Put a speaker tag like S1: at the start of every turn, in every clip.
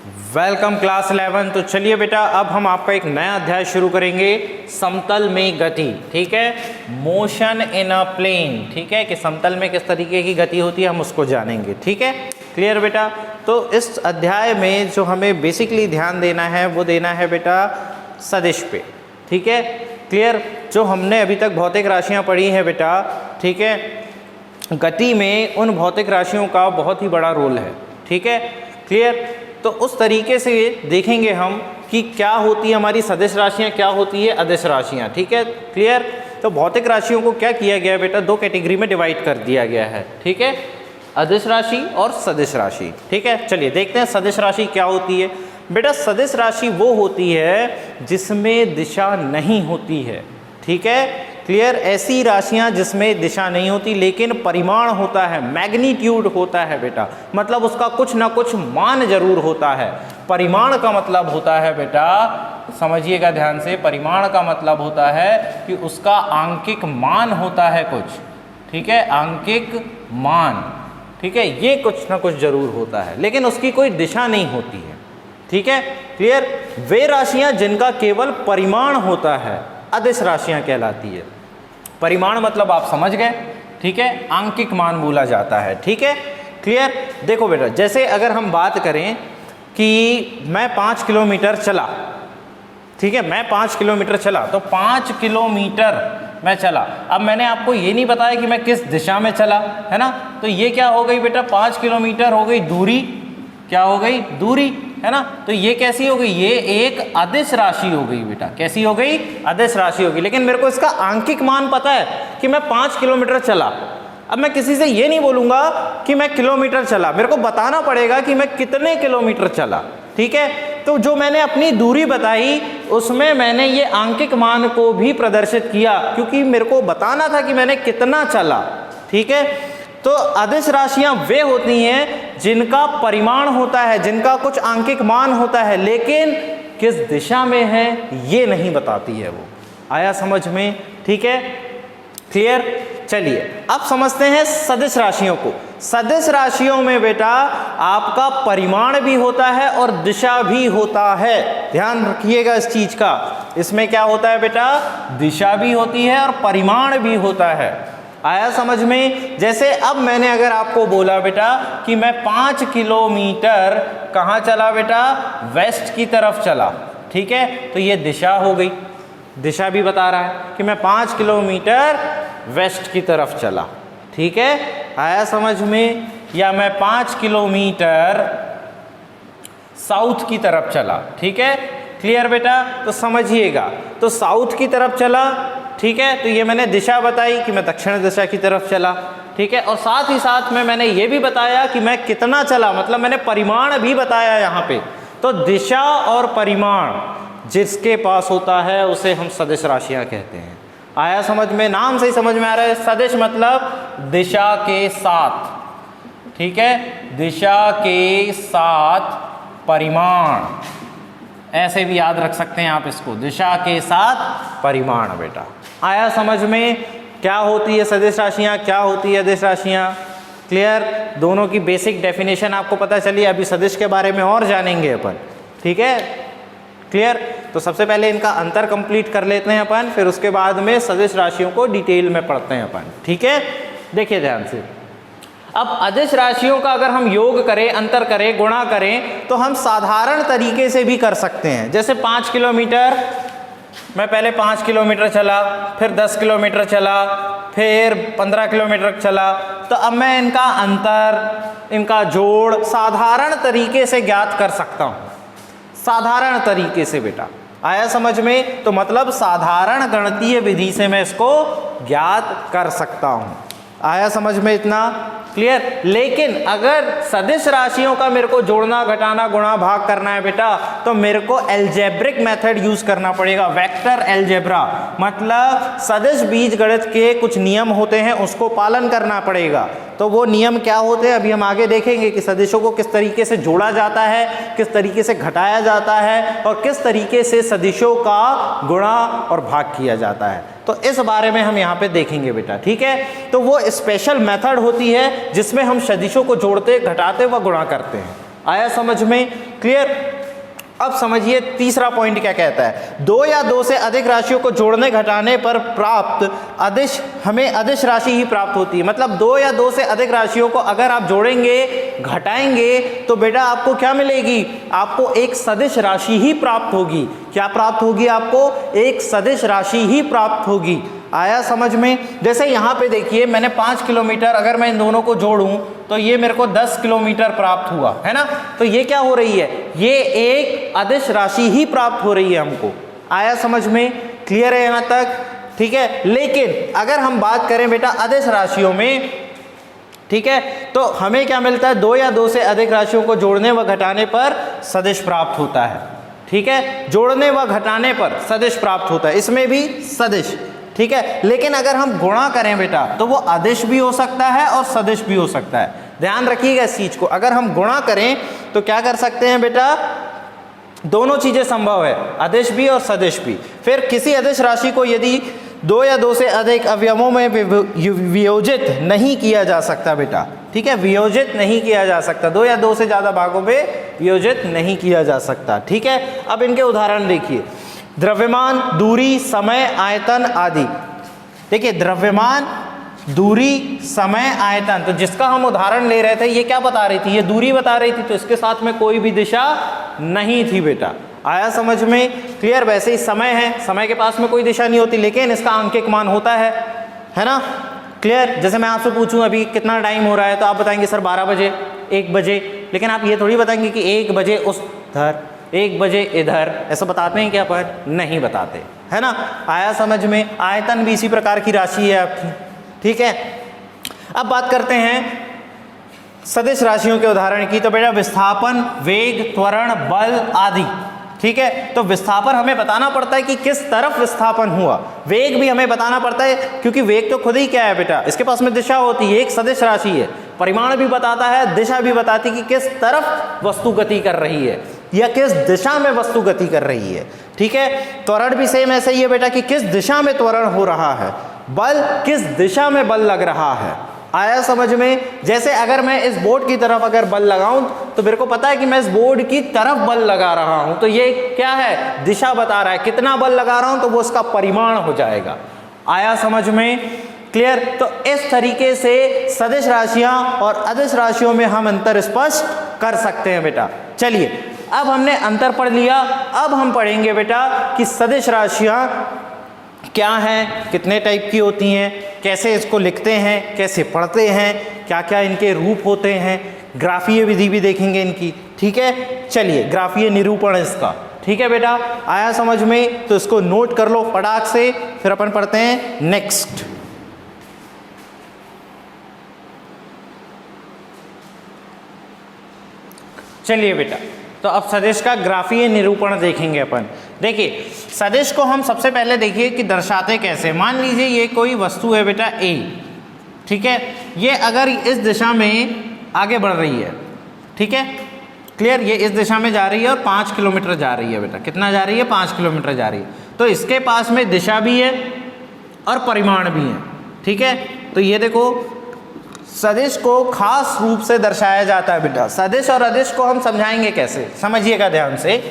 S1: Welcome class 11। तो चलिए बेटा, अब हम आपका एक नया अध्याय शुरू करेंगे, समतल में गति। ठीक है, मोशन इन अ प्लेन। ठीक है, कि समतल में किस तरीके की गति होती है हम उसको जानेंगे। ठीक है, क्लियर बेटा। तो इस अध्याय में जो हमें बेसिकली ध्यान देना है वो देना है बेटा सदिश पे। ठीक है, क्लियर। जो हमने अभी तक भौतिक राशियाँ पढ़ी हैं बेटा, ठीक है, गति में उन भौतिक राशियों का बहुत ही बड़ा रोल है। ठीक है, क्लियर। तो उस तरीके से देखेंगे हम कि क्या होती है हमारी सदिश राशियाँ, क्या होती है अदिश राशियाँ। ठीक है, क्लियर। तो भौतिक राशियों को क्या किया गया है बेटा, दो कैटेगरी में डिवाइड कर दिया गया है। ठीक है, अदिश राशि और सदिश राशि। ठीक है, चलिए देखते हैं सदिश राशि क्या होती है। बेटा सदिश राशि वो होती है जिसमें दिशा नहीं होती है। ठीक है, क्लियर। ऐसी राशियां जिसमें दिशा नहीं होती लेकिन परिमाण होता है, मैग्नीट्यूड होता है बेटा, मतलब उसका कुछ ना कुछ मान जरूर होता है। परिमाण का मतलब होता है बेटा, समझिएगा ध्यान से, परिमाण का मतलब होता है कि उसका आंकिक मान होता है कुछ। ठीक है, आंकिक मान। ठीक है, ये कुछ ना कुछ जरूर होता है लेकिन उसकी कोई दिशा नहीं होती है। ठीक है, क्लियर। वे राशियां जिनका केवल परिमाण होता है अदिश राशियां कहलाती है। परिमाण मतलब आप समझ गए। ठीक है, आंकिक मान बोला जाता है। ठीक है, क्लियर। देखो बेटा, जैसे अगर हम बात करें कि मैं 5 किलोमीटर चला, ठीक है, मैं 5 किलोमीटर चला, तो 5 किलोमीटर मैं चला। अब मैंने आपको ये नहीं बताया कि मैं किस दिशा में चला, है ना। तो ये क्या हो गई बेटा, 5 किलोमीटर हो गई दूरी। क्या हो गई, दूरी, है ना। तो ये कैसी हो गई, ये एक अदिश राशि हो गई बेटा। कैसी हो गई, अदिश राशि होगी। लेकिन मेरे को इसका आंकिक मान पता है कि मैं 5 किलोमीटर चला। अब मैं किसी से ये नहीं बोलूंगा कि मैं किलोमीटर चला, मेरे को बताना पड़ेगा कि मैं कितने किलोमीटर चला। ठीक है, तो जो मैंने अपनी दूरी बताई उसमें मैंने ये आंकिक मान को भी प्रदर्शित किया क्योंकि मेरे को बताना था कि मैंने कितना चला। ठीक है, तो अदिश राशियां वे होती हैं जिनका परिमाण होता है, जिनका कुछ आंकिक मान होता है लेकिन किस दिशा में है ये नहीं बताती है वो। आया समझ में। ठीक है, क्लियर। चलिए अब समझते हैं सदिश राशियों को। सदिश राशियों में बेटा आपका परिमाण भी होता है और दिशा भी होता है। ध्यान रखिएगा इस चीज का। इसमें क्या होता है बेटा, दिशा भी होती है और परिमाण भी होता है। आया समझ में। जैसे अब मैंने अगर आपको बोला बेटा कि मैं 5 किलोमीटर कहाँ चला बेटा, वेस्ट की तरफ चला। ठीक है, तो ये दिशा हो गई, दिशा भी बता रहा है कि मैं 5 किलोमीटर वेस्ट की तरफ चला। ठीक है, आया समझ में। या मैं 5 किलोमीटर साउथ की तरफ चला। ठीक है, क्लियर बेटा। तो समझिएगा, तो साउथ की तरफ चला। ठीक है, तो ये मैंने दिशा बताई कि मैं दक्षिण दिशा की तरफ चला। ठीक है, और साथ ही साथ में मैंने ये भी बताया कि मैं कितना चला, मतलब मैंने परिमाण भी बताया यहाँ पे। तो दिशा और परिमाण जिसके पास होता है उसे हम सदिश राशियाँ कहते हैं। आया समझ में, नाम से ही समझ में आ रहा है। सदिश मतलब दिशा के साथ। ठीक है, दिशा के साथ परिमाण, ऐसे भी याद रख सकते हैं आप इसको, दिशा के साथ परिमाण बेटा। आया समझ में। क्या होती है सदिश राशियाँ, क्या होती है अदिश राशियाँ। क्लियर। दोनों की बेसिक डेफिनेशन आपको पता चली। अभी सदिश के बारे में और जानेंगे अपन। ठीक है, क्लियर। तो सबसे पहले इनका अंतर कंप्लीट कर लेते हैं अपन, फिर उसके बाद में सदिश राशियों को डिटेल में पढ़ते हैं अपन। ठीक है, देखिए ध्यान से। अब अदिश राशियों का अगर हम योग करें, अंतर करें, गुणा करें तो हम साधारण तरीके से भी कर सकते हैं। जैसे 5 किलोमीटर, मैं पहले 5 किलोमीटर चला, फिर 10 किलोमीटर चला, फिर 15 किलोमीटर चला, तो अब मैं इनका अंतर, इनका जोड़ साधारण तरीके से ज्ञात कर सकता हूँ। साधारण तरीके से बेटा। आया समझ में। तो मतलब साधारण गणितीय विधि से मैं इसको ज्ञात कर सकता हूँ। आया समझ में इतना, क्लियर। लेकिन अगर सदिश राशियों का मेरे को जोड़ना, घटाना, गुणा, भाग करना है बेटा, तो मेरे को एल्जेब्रिक मेथड यूज करना पड़ेगा, वेक्टर एल्जेब्रा। मतलब सदिश बीजगणित के कुछ नियम होते हैं, उसको पालन करना पड़ेगा। तो वो नियम क्या होते हैं अभी हम आगे देखेंगे कि सदिशों को किस तरीके से जोड़ा जाता है, किस तरीके से घटाया जाता है और किस तरीके से सदिशों का गुणा और भाग किया जाता है। तो इस बारे में हम यहाँ पे देखेंगे बेटा। ठीक है, तो वो स्पेशल मेथड होती है जिसमें हम सदिशों को जोड़ते, घटाते व गुणा करते हैं। आया समझ में। क्लियर। अब समझिए तीसरा पॉइंट क्या कहता है, दो या दो से अधिक राशियों को जोड़ने घटाने पर प्राप्त अदिश, हमें अदिश राशि ही प्राप्त होती है। मतलब दो या दो से अधिक राशियों को अगर आप जोड़ेंगे घटाएंगे तो बेटा आपको क्या मिलेगी, आपको एक सदिश राशि ही प्राप्त होगी। क्या प्राप्त होगी, आपको एक सदिश राशि ही प्राप्त होगी। आया समझ में। जैसे यहाँ पे देखिए मैंने 5 किलोमीटर, अगर मैं इन दोनों को जोड़ूं तो ये मेरे को 10 किलोमीटर प्राप्त हुआ है ना। तो ये क्या हो रही है, ये एक अदिश राशि ही प्राप्त हो रही है हमको। आया समझ में, क्लियर है यहाँ तक, ठीक है। लेकिन अगर हम बात करें बेटा अदिश राशियों में, ठीक है, तो हमें क्या मिलता है, दो या दो से अधिक राशियों को जोड़ने व घटाने पर सदिश प्राप्त होता है। ठीक है, जोड़ने व घटाने पर सदिश प्राप्त होता है, इसमें भी सदिश, ठीक है। लेकिन अगर हम गुणा करें बेटा तो वो अदिश भी हो सकता है और सदिश भी हो सकता है। ध्यान रखिएगा इस चीज को, अगर हम गुणा करें तो क्या कर सकते हैं बेटा, दोनों चीजें संभव है, अदिश भी और सदिश भी। फिर किसी अदिश राशि को यदि दो या दो से अधिक अवयवों में वियोजित नहीं किया जा सकता बेटा, ठीक है, वियोजित नहीं किया जा सकता, दो या दो से ज्यादा भागों में वियोजित नहीं किया जा सकता। ठीक है, अब इनके उदाहरण देखिए, द्रव्यमान, दूरी, समय, आयतन आदि। देखिए द्रव्यमान, दूरी, समय, आयतन, तो जिसका हम उदाहरण ले रहे थे ये क्या बता रही थी, ये दूरी बता रही थी, तो इसके साथ में कोई भी दिशा नहीं थी बेटा। आया समझ में, क्लियर। वैसे ही समय है, समय के पास में कोई दिशा नहीं होती लेकिन इसका अंकिक मान होता है ना, क्लियर। जैसे मैं आपसे पूछूं अभी कितना टाइम हो रहा है तो आप बताएंगे सर 12 बजे, 1 बजे, लेकिन आप ये थोड़ी बताएंगे कि 1 बजे उधर, 1 बजे इधर, ऐसा बताते हैं क्या, पर नहीं बताते, है ना। आया समझ में। आयतन भी इसी प्रकार की राशि है आपकी, ठीक है। अब बात करते हैं सदिश राशियों के उदाहरण की, तो बेटा विस्थापन, वेग, त्वरण, बल आदि। ठीक है, तो विस्थापन हमें बताना पड़ता है कि किस तरफ विस्थापन हुआ, वेग भी हमें बताना पड़ता है क्योंकि वेग तो खुद ही क्या है बेटा, इसके पास में दिशा होती है, एक सदिश राशि है, परिमाण भी बताता है, दिशा भी बताती है कि किस तरफ वस्तु गति कर रही है या किस दिशा में वस्तु गति कर रही है। ठीक है, त्वरण भी सेम ऐसे ही है बेटा कि किस दिशा में त्वरण हो रहा है, बल किस दिशा में बल लग रहा है। आया समझ में। जैसे अगर मैं इस बोर्ड की तरफ अगर बल लगाऊं तो मेरे को पता है कि मैं इस बोर्ड की तरफ बल लगा रहा हूं, तो ये क्या है, दिशा बता रहा है, कितना बल लगा रहा हूं तो वो उसका परिमाण हो जाएगा। आया समझ में, क्लियर। तो इस तरीके से सदिश राशियां और अदिश राशियों में हम अंतर स्पष्ट कर सकते हैं बेटा। चलिए अब हमने अंतर पढ़ लिया, अब हम पढ़ेंगे बेटा कि सदिश राशियां क्या हैं, कितने टाइप की होती हैं, कैसे इसको लिखते हैं, कैसे पढ़ते हैं, क्या क्या इनके रूप होते हैं, ग्राफीय विधि भी देखेंगे इनकी। ठीक है, चलिए ग्राफीय निरूपण इसका, ठीक है बेटा। आया समझ में, तो इसको नोट कर लो फटाक से, फिर अपन पढ़ते हैं नेक्स्ट। चलिए बेटा, तो अब सदिश का ग्राफीय निरूपण देखेंगे अपन। देखिए सदिश को हम सबसे पहले देखिए कि दर्शाते कैसे। मान लीजिए ये कोई वस्तु है बेटा ए, ठीक है, ये अगर इस दिशा में आगे बढ़ रही है, ठीक है, क्लियर, ये इस दिशा में जा रही है और 5 किलोमीटर जा रही है बेटा, कितना जा रही है, 5 किलोमीटर जा रही है, तो इसके पास में दिशा भी है और परिमाण भी है। ठीक है, तो ये देखो सदिश को खास रूप से दर्शाया जाता है बेटा। सदिश और अदिश को हम समझाएंगे कैसे, समझिएगा ध्यान से।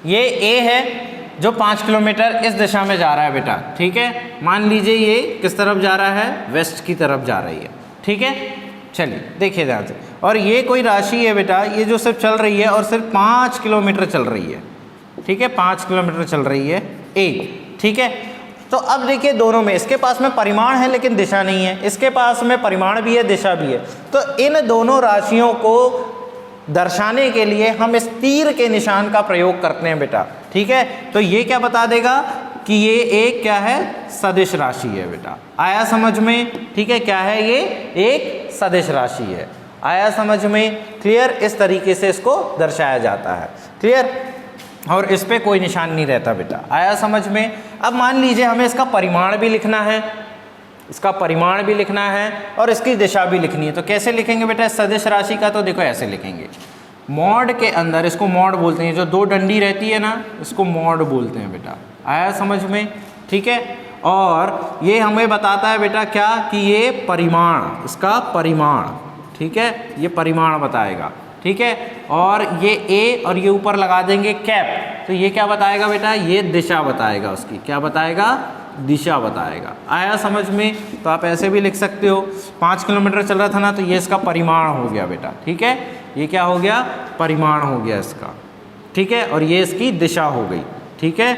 S1: ये ए है जो 5 किलोमीटर इस दिशा में जा रहा है बेटा, ठीक है, मान लीजिए ये किस तरफ जा रहा है, वेस्ट की तरफ जा रही है। ठीक है, चलिए देखिए ध्यान से। और ये कोई राशि है बेटा, ये जो सिर्फ चल रही है और सिर्फ 5 किलोमीटर चल रही है। ठीक है, 5 किलोमीटर चल रही है ए। ठीक है, तो अब देखिए दोनों में, इसके पास में परिमाण है लेकिन दिशा नहीं है, इसके पास में परिमाण भी है दिशा भी है, तो इन दोनों राशियों को दर्शाने के लिए हम इस तीर के निशान का प्रयोग करते हैं बेटा। ठीक है, तो ये क्या बता देगा कि ये एक क्या है, सदिश राशि है बेटा। आया समझ में, ठीक है, क्या है, ये एक सदिश राशि है। आया समझ में, क्लियर। इस तरीके से इसको दर्शाया जाता है, क्लियर, और इस पे कोई निशान नहीं रहता बेटा। आया समझ में। अब मान लीजिए हमें इसका परिमाण भी लिखना है, इसका परिमाण भी लिखना है और इसकी दिशा भी लिखनी है, तो कैसे लिखेंगे बेटा सदिश राशि का, तो देखो ऐसे लिखेंगे, मॉड के अंदर, इसको मॉड बोलते हैं, जो 2 डंडी रहती है ना, इसको मॉड बोलते हैं बेटा। आया समझ में, ठीक है। और ये हमें बताता है बेटा क्या, कि ये परिमाण, इसका परिमाण, ठीक है, ये परिमाण बताएगा। ठीक है, और ये ए और ये ऊपर लगा देंगे कैप, तो ये क्या बताएगा बेटा, ये दिशा बताएगा उसकी, क्या बताएगा, दिशा बताएगा। आया समझ में? तो आप ऐसे भी लिख सकते हो, 5 किलोमीटर चल रहा था ना, तो ये इसका परिमाण हो गया बेटा, ठीक है, ये क्या हो गया, परिमाण हो गया इसका, ठीक है, और ये इसकी दिशा हो गई, ठीक है,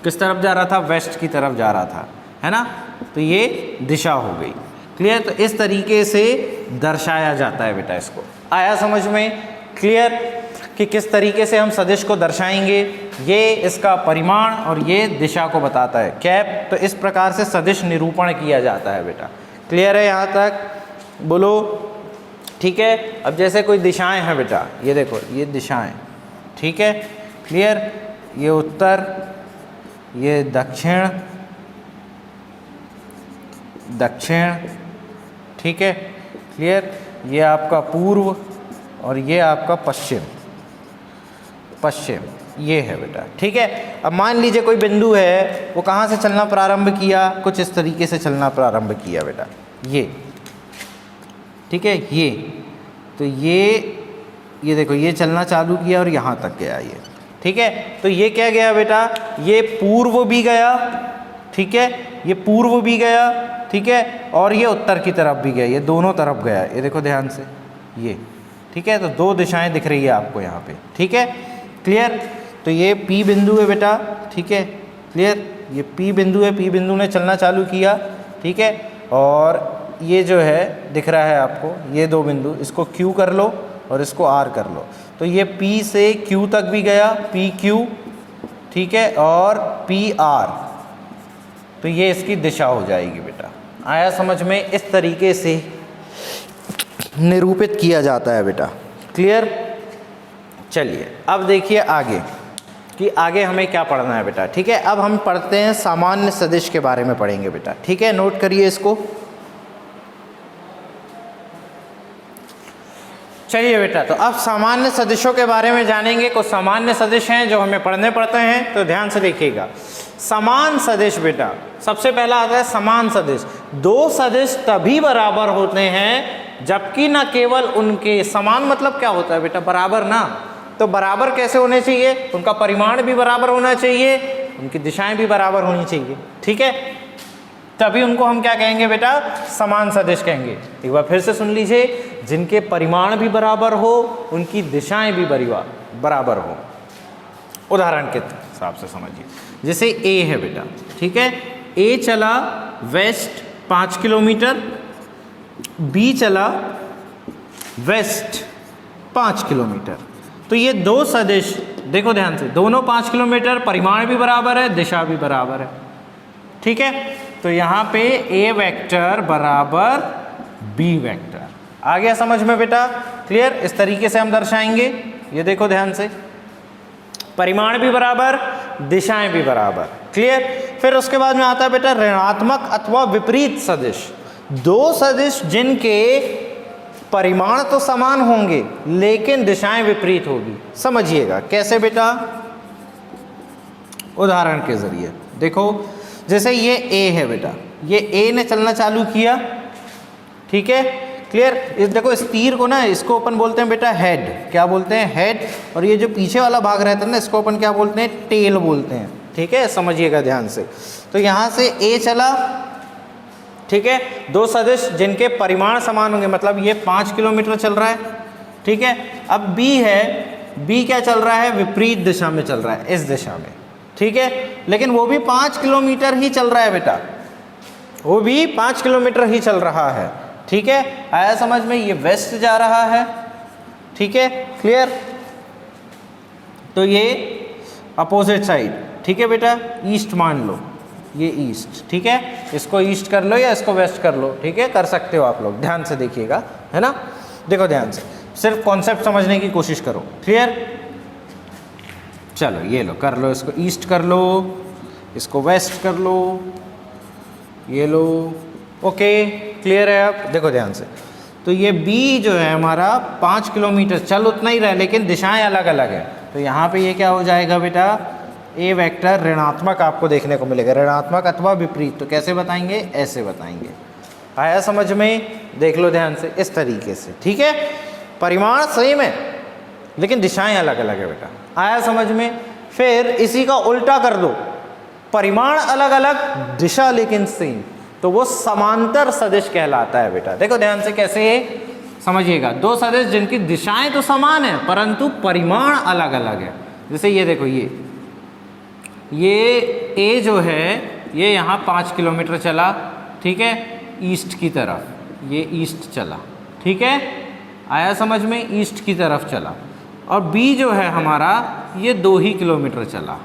S1: किस तरफ जा रहा था, वेस्ट की तरफ जा रहा था, है ना, तो ये दिशा हो गई। क्लियर? तो इस तरीके से दर्शाया जाता है बेटा इसको। आया समझ में? क्लियर कि किस तरीके से हम सदिश को दर्शाएंगे, ये इसका परिमाण और ये दिशा को बताता है कैप। तो इस प्रकार से सदिश निरूपण किया जाता है बेटा। क्लियर है यहाँ तक? बोलो। ठीक है, अब जैसे कोई दिशाएं हैं बेटा, ये देखो ये दिशाएं, ठीक है, क्लियर, ये उत्तर, ये दक्षिण, दक्षिण, ठीक है, क्लियर, ये आपका पूर्व और ये आपका पश्चिम, पश्चिम, ये है बेटा, ठीक है। अब मान लीजिए कोई बिंदु है, वो कहाँ से चलना प्रारंभ किया, कुछ इस तरीके से चलना प्रारंभ किया बेटा, ये, ठीक है, ये, तो ये देखो ये चलना चालू किया और यहाँ तक गया ये, ठीक है। तो ये क्या गया बेटा, ये पूर्व भी गया, ठीक है, ये पूर्व भी गया, ठीक है, और ये उत्तर की तरफ भी गया, ये दोनों तरफ गया, ये देखो ध्यान से, ये, ठीक है। तो दो दिशाएं दिख रही है आपको यहाँ पे, ठीक है, क्लियर। तो ये P बिंदु है बेटा, ठीक है, क्लियर, ये P बिंदु है, P बिंदु ने चलना चालू किया, ठीक है, और ये जो है दिख रहा है आपको, ये दो बिंदु, इसको Q कर लो और इसको R कर लो, तो ये P से Q तक भी गया, PQ, ठीक है, और PR, तो ये इसकी दिशा हो जाएगी बेटा। आया समझ में? इस तरीके से निरूपित किया जाता है बेटा। क्लियर? चलिए अब देखिए आगे कि आगे हमें क्या पढ़ना है बेटा, ठीक है। अब हम पढ़ते हैं सामान्य सदिश के बारे में पढ़ेंगे बेटा, ठीक है, नोट करिए इसको। चलिए बेटा, तो अब सामान्य सदिशों के बारे में जानेंगे। कुछ सामान्य सदिश हैं जो हमें पढ़ने पड़ते हैं, तो ध्यान से देखिएगा। समान सदिश बेटा, सबसे पहला आता है समान सदिश। दो सदिश तभी बराबर होते हैं जबकि न केवल उनके, समान मतलब क्या होता है बेटा, बराबर ना, तो बराबर कैसे होने चाहिए, उनका परिमाण भी बराबर होना चाहिए, उनकी दिशाएं भी बराबर होनी चाहिए, ठीक है, तभी उनको हम क्या कहेंगे बेटा, समान सदिश कहेंगे। एक बार फिर से सुन लीजिए, जिनके परिमाण भी बराबर हो, उनकी दिशाएं भी बराबर हो। उदाहरण के हिसाब से समझिए, जैसे ए है बेटा, ठीक है, ए चला वेस्ट 5 किलोमीटर, बी चला वेस्ट 5 किलोमीटर, तो ये दो सदिश देखो ध्यान से, दोनों 5 किलोमीटर, परिमाण भी बराबर है, दिशा भी बराबर है, ठीक है। तो यहाँ पे ए वेक्टर बराबर बी वेक्टर, आ गया समझ में बेटा? क्लियर? इस तरीके से हम दर्शाएंगे, ये देखो ध्यान से, परिमाण भी बराबर, दिशाएं भी बराबर। क्लियर? फिर उसके बाद में आता है बेटा ऋणात्मक अथवा विपरीत सदिश। दो सदिश जिनके परिमाण तो समान होंगे लेकिन दिशाएं विपरीत होगी। समझिएगा कैसे बेटा, उदाहरण के जरिए देखो, जैसे ये ए है बेटा, ये ए ने चलना चालू किया, ठीक है, क्लियर। इस देखो इस तीर को ना, इसको अपन बोलते हैं बेटा हेड, क्या बोलते हैं, हेड, और ये जो पीछे वाला भाग रहता है ना, इसको अपन क्या बोलते हैं, टेल बोलते हैं, ठीक है, समझिएगा ध्यान से। तो यहाँ से ए चला, ठीक है, दो सदिश जिनके परिमाण समान होंगे, मतलब ये 5 किलोमीटर चल रहा है, ठीक है। अब बी है, बी क्या चल रहा है, विपरीत दिशा में चल रहा है, इस दिशा में, ठीक है, लेकिन वो भी 5 किलोमीटर ही चल रहा है बेटा, वो भी 5 किलोमीटर ही चल रहा है, ठीक है। आया समझ में? ये वेस्ट जा रहा है, ठीक है, क्लियर। तो ये अपोजिट साइड, ठीक है बेटा, ईस्ट मान लो, ये ईस्ट, ठीक है, इसको ईस्ट कर लो या इसको वेस्ट कर लो, ठीक है, कर सकते हो आप लोग, ध्यान से देखिएगा, है ना। देखो ध्यान से, सिर्फ कॉन्सेप्ट समझने की कोशिश करो। क्लियर? चलो ये लो, कर लो, इसको ईस्ट कर लो, इसको वेस्ट कर लो, ये लो, ओके, क्लियर है। अब देखो ध्यान से, तो ये बी जो है हमारा 5 किलोमीटर चल उतना ही रहा है, लेकिन दिशाएं अलग अलग है, तो यहाँ पे ये क्या हो जाएगा बेटा, ए वेक्टर ऋणात्मक आपको देखने को मिलेगा, ऋणात्मक अथवा विपरीत। तो कैसे बताएंगे, ऐसे बताएंगे। आया समझ में? देख लो ध्यान से, इस तरीके से, ठीक है। परिमाण सेम है लेकिन दिशाएं अलग अलग है बेटा। आया समझ में? फिर इसी का उल्टा कर दो, परिमाण अलग अलग दिशा लेकिन सेम, तो वो समांतर सदिश कहलाता है बेटा। देखो ध्यान से कैसे समझिएगा, दो सदिश जिनकी दिशाएं तो समान है परंतु परिमाण अलग अलग है। जैसे ये देखो, ये ए जो है ये यहाँ 5 किलोमीटर चला, ठीक है, ईस्ट की तरफ, ये ईस्ट चला, ठीक है, आया समझ में, ईस्ट की तरफ चला। और बी जो है हमारा ये 2 ही किलोमीटर चला,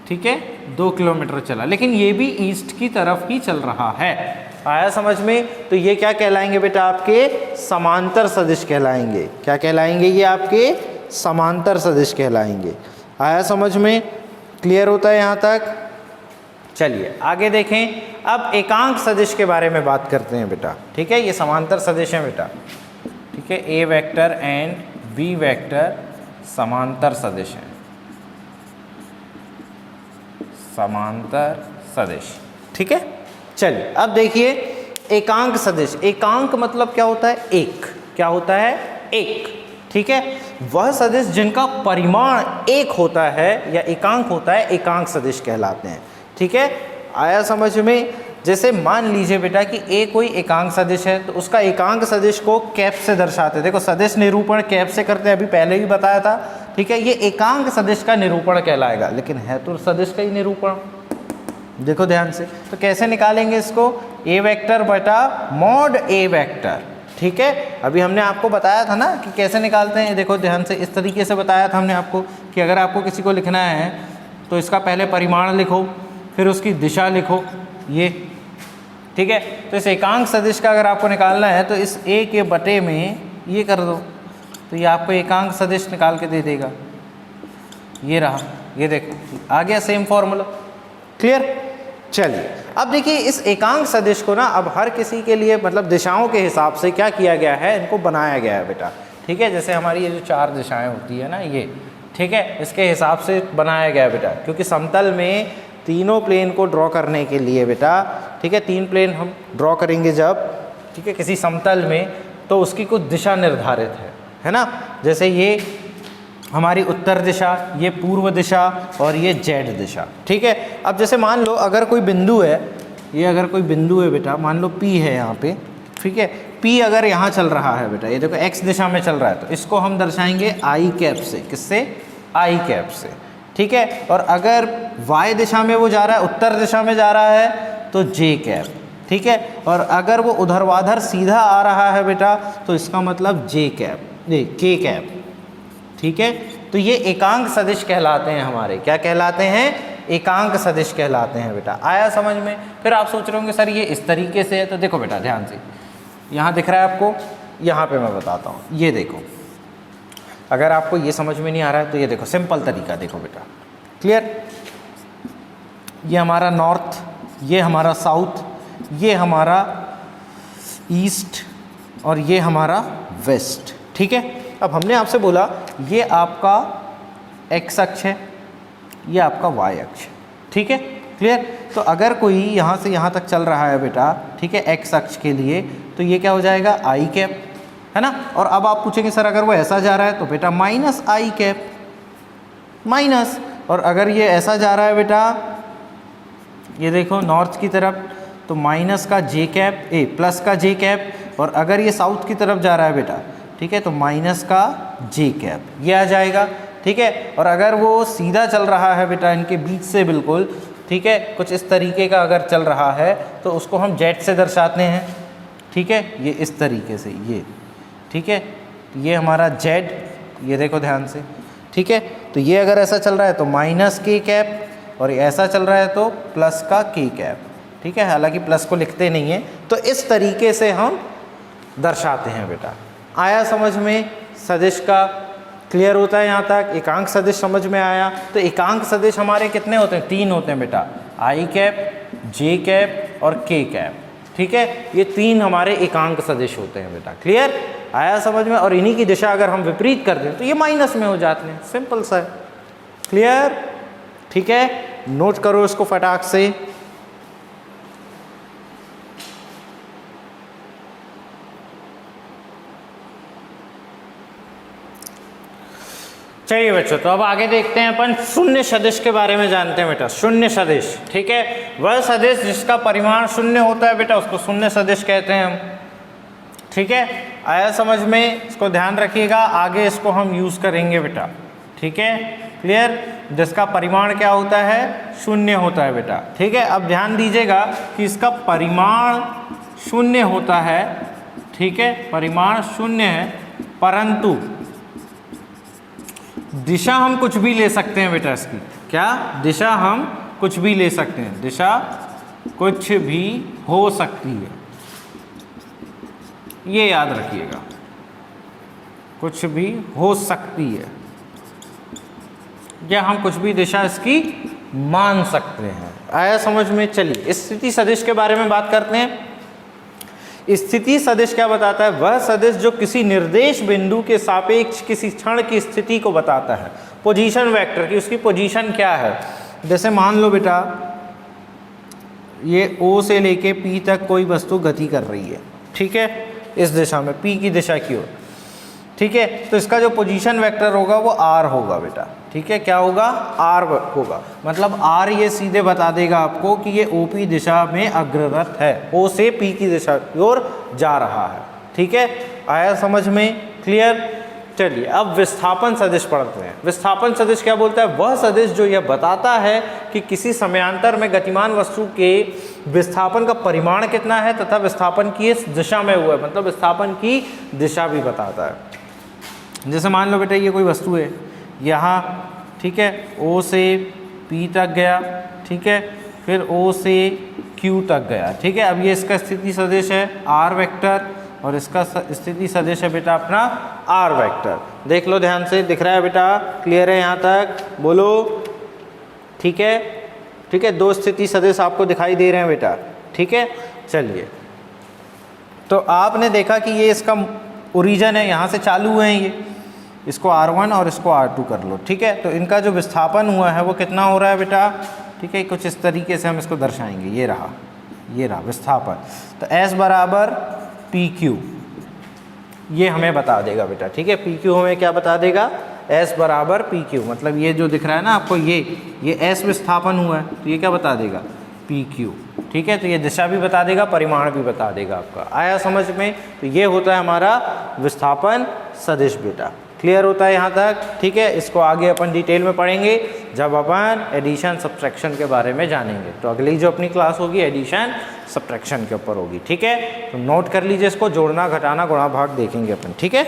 S1: ठीक है, 2 किलोमीटर चला, लेकिन ये भी ईस्ट की तरफ ही चल रहा है। आया समझ में? तो ये क्या कहलाएंगे बेटा? आपके समांतर सदिश कहलाएंगे। क्या कहलाएंगे? ये आपके समांतर सदिश कहलाएंगे। आया समझ में? क्लियर होता है यहाँ तक? चलिए आगे देखें। अब एकांक सदिश के बारे में बात करते हैं बेटा, ठीक है। ये समांतर सदिश है बेटा, ठीक है, ए वेक्टर एंड बी वेक्टर समांतर सदिश है, समांतर सदिश, ठीक है। चलिए अब देखिए एकांक सदिश। एकांक मतलब क्या होता है? एक। क्या होता है? एक, ठीक है। वह सदिश जिनका परिमाण एक होता है या एकांक होता है, एकांक सदिश कहलाते हैं, ठीक है। आया समझ में? जैसे मान लीजिए बेटा कि ए कोई एकांक सदिश है, तो उसका एकांक सदिश को कैप से दर्शाते हैं। देखो सदिश निरूपण कैप से करते हैं, अभी पहले ही बताया था, ठीक है। ये एकांक सदिश का निरूपण कहलाएगा, लेकिन है तो सदिश का ही निरूपण। देखो ध्यान से, तो कैसे निकालेंगे इसको? ए वेक्टर बटा मॉड ए वेक्टर, ठीक है। अभी हमने आपको बताया था ना कि कैसे निकालते हैं। देखो ध्यान से, इस तरीके से बताया था हमने आपको कि अगर आपको किसी को लिखना है तो इसका पहले परिमाण लिखो, फिर उसकी दिशा लिखो, ये, ठीक है। तो इस एकांक सदिश का अगर आपको निकालना है तो इस ए के बटे में ये कर दो, तो ये आपको एकांक सदिश निकाल के दे देगा। ये रहा, ये देखो आ गया सेम फॉर्मूला। क्लियर? चलिए अब देखिए इस एकांक सदिश को ना अब हर किसी के लिए मतलब दिशाओं के हिसाब से क्या किया गया है, इनको बनाया गया है बेटा, ठीक है। जैसे हमारी ये जो 4 दिशाएं होती है ना, ये, ठीक है, इसके हिसाब से बनाया गया है बेटा, क्योंकि समतल में तीनों प्लेन को ड्रॉ करने के लिए बेटा, ठीक है, 3 प्लेन हम ड्रॉ करेंगे जब, ठीक है, किसी समतल में, तो उसकी कुछ दिशा निर्धारित है ना। जैसे ये हमारी उत्तर दिशा, ये पूर्व दिशा और ये जेड दिशा, ठीक है। अब जैसे मान लो अगर कोई बिंदु है, ये अगर कोई बिंदु है बेटा, मान लो P है यहाँ पे, ठीक है, P अगर यहाँ चल रहा है बेटा, ये देखो x दिशा में चल रहा है, तो इसको हम दर्शाएंगे आई कैप से। किससे? आई कैप से, ठीक है। और अगर y दिशा में वो जा रहा है, उत्तर दिशा में जा रहा है, तो जे कैप, ठीक है। और अगर वो ऊर्ध्वाधर सीधा आ रहा है बेटा, तो इसका मतलब जे कैप, के कैप, ठीक है। तो ये एकांक सदिश कहलाते हैं हमारे। क्या कहलाते हैं? एकांक सदिश कहलाते हैं बेटा। आया समझ में? फिर आप सोच रहे होंगे सर ये इस तरीके से है, तो देखो बेटा ध्यान से, यहाँ दिख रहा है आपको, यहाँ पे मैं बताता हूँ, ये देखो, अगर आपको ये समझ में नहीं आ रहा है तो ये देखो सिंपल तरीका देखो बेटा। क्लियर? ये हमारा नॉर्थ, ये हमारा साउथ, ये हमारा ईस्ट और ये हमारा वेस्ट, ठीक है। अब हमने आपसे बोला ये आपका x अक्ष है, ये आपका y अक्ष है, ठीक है। क्लियर? तो अगर कोई यहाँ से यहाँ तक चल रहा है बेटा, ठीक है, x अक्ष के लिए, तो ये क्या हो जाएगा? आई कैप, है ना। और अब आप पूछेंगे सर अगर वो ऐसा जा रहा है तो बेटा माइनस आई कैप, माइनस। और अगर ये ऐसा जा रहा है बेटा, ये देखो नॉर्थ की तरफ, तो माइनस का जे कैप, प्लस का जे कैप। और अगर ये साउथ की तरफ जा रहा है बेटा, ठीक है, तो माइनस का जे कैप, ये आ जाएगा, ठीक है। और अगर वो सीधा चल रहा है बेटा इनके बीच से बिल्कुल, ठीक है, कुछ इस तरीके का अगर चल रहा है तो उसको हम जेड से दर्शाते हैं, ठीक है, ये इस तरीके से, ये, ठीक है, ये हमारा जेड, ये देखो ध्यान से, ठीक है। तो ये अगर ऐसा चल रहा है तो माइनस के कैप, और ऐसा चल रहा है तो प्लस का के कैप, ठीक है। हालांकि प्लस को लिखते नहीं है, तो इस तरीके से हम दर्शाते हैं बेटा। आया समझ में? सदिश का क्लियर होता है यहाँ तक? एकांक सदिश समझ में आया? तो एकांक सदिश हमारे कितने होते हैं? 3 होते हैं बेटा, आई कैप, जे कैप और के कैप, ठीक है। ये 3 हमारे एकांक सदिश होते हैं बेटा। क्लियर? आया समझ में? और इन्हीं की दिशा अगर हम विपरीत कर दें तो ये माइनस में हो जाते हैं, सिंपल सा है। क्लियर? ठीक है, नोट करो इसको फटाक से। चलिए बच्चों, तो अब आगे देखते हैं अपन शून्य सदिश के बारे में जानते हैं बेटा। शून्य सदिश, ठीक है, वह सदिश जिसका परिमाण शून्य होता है बेटा उसको शून्य सदिश कहते हैं हम, ठीक है। आया समझ में, इसको ध्यान रखिएगा, आगे इसको हम यूज़ करेंगे बेटा, ठीक है, क्लियर। जिसका परिमाण क्या होता है, शून्य होता है बेटा, ठीक है। अब ध्यान दीजिएगा कि इसका परिमाण शून्य होता है, ठीक है, परिमाण शून्य है, परंतु दिशा हम कुछ भी ले सकते हैं बेटा इसकी। क्या दिशा हम कुछ भी ले सकते हैं, दिशा कुछ भी हो सकती है, ये याद रखिएगा, कुछ भी हो सकती है, या हम कुछ भी दिशा इसकी मान सकते हैं। आया समझ में। चलिए स्थिति सदिश के बारे में बात करते हैं। स्थिति सदिश क्या बताता है, वह सदिश जो किसी निर्देश बिंदु के सापेक्ष किसी क्षण की स्थिति को बताता है। पोजीशन वेक्टर की उसकी पोजीशन क्या है, जैसे मान लो बेटा ये O से लेके P तक कोई वस्तु गति कर रही है, ठीक है, इस दिशा में, P की दिशा की ओर, ठीक है। तो इसका जो पोजीशन वेक्टर होगा वो R होगा बेटा, ठीक है। क्या होगा, R होगा, मतलब R ये सीधे बता देगा आपको कि ये OP दिशा में अग्ररत है, O से P की दिशा की ओर जा रहा है, ठीक है। आया समझ में, क्लियर। चलिए अब विस्थापन सदिश पढ़ते हैं। विस्थापन सदिश क्या बोलता है, वह सदिश जो यह बताता है कि किसी समयांतर में गतिमान वस्तु के विस्थापन का परिमाण कितना है तथा विस्थापन की इस दिशा में हुआ है, मतलब विस्थापन की दिशा भी बताता है। जैसे मान लो बेटा ये कोई वस्तु है यहाँ, ठीक है, O से P तक गया, ठीक है, फिर O से Q तक गया, ठीक है। अब ये इसका स्थिति सदिश है R वेक्टर और इसका स्थिति सदिश है बेटा अपना R वेक्टर। देख लो ध्यान से, दिख रहा है बेटा, क्लियर है यहाँ तक, बोलो, ठीक है, ठीक है। दो स्थिति सदिश आपको दिखाई दे रहे हैं बेटा, ठीक है। चलिए तो आपने देखा कि ये इसका ओरिजिन है, यहाँ से चालू हुए हैं ये, इसको R1 और इसको R2 कर लो, ठीक है। तो इनका जो विस्थापन हुआ है वो कितना हो रहा है बेटा, ठीक है, कुछ इस तरीके से हम इसको दर्शाएंगे, ये रहा विस्थापन। तो S बराबर PQ, ये हमें बता देगा बेटा, ठीक है। PQ हमें क्या बता देगा, S बराबर PQ, मतलब ये जो दिख रहा है ना आपको, ये S विस्थापन हुआ है, तो ये क्या बता देगा, PQ, ठीक है। तो ये दिशा भी बता देगा, परिमाण भी बता देगा आपका। आया समझ में। तो ये होता है हमारा विस्थापन सदिश बेटा, क्लियर होता है यहाँ तक, ठीक है। इसको आगे अपन डिटेल में पढ़ेंगे जब अपन एडिशन सब्ट्रैक्शन के बारे में जानेंगे। तो अगली जो अपनी क्लास होगी एडिशन सब्ट्रैक्शन के ऊपर होगी, ठीक है। तो नोट कर लीजिए इसको, जोड़ना घटाना गुणा भाग देखेंगे अपन, ठीक है।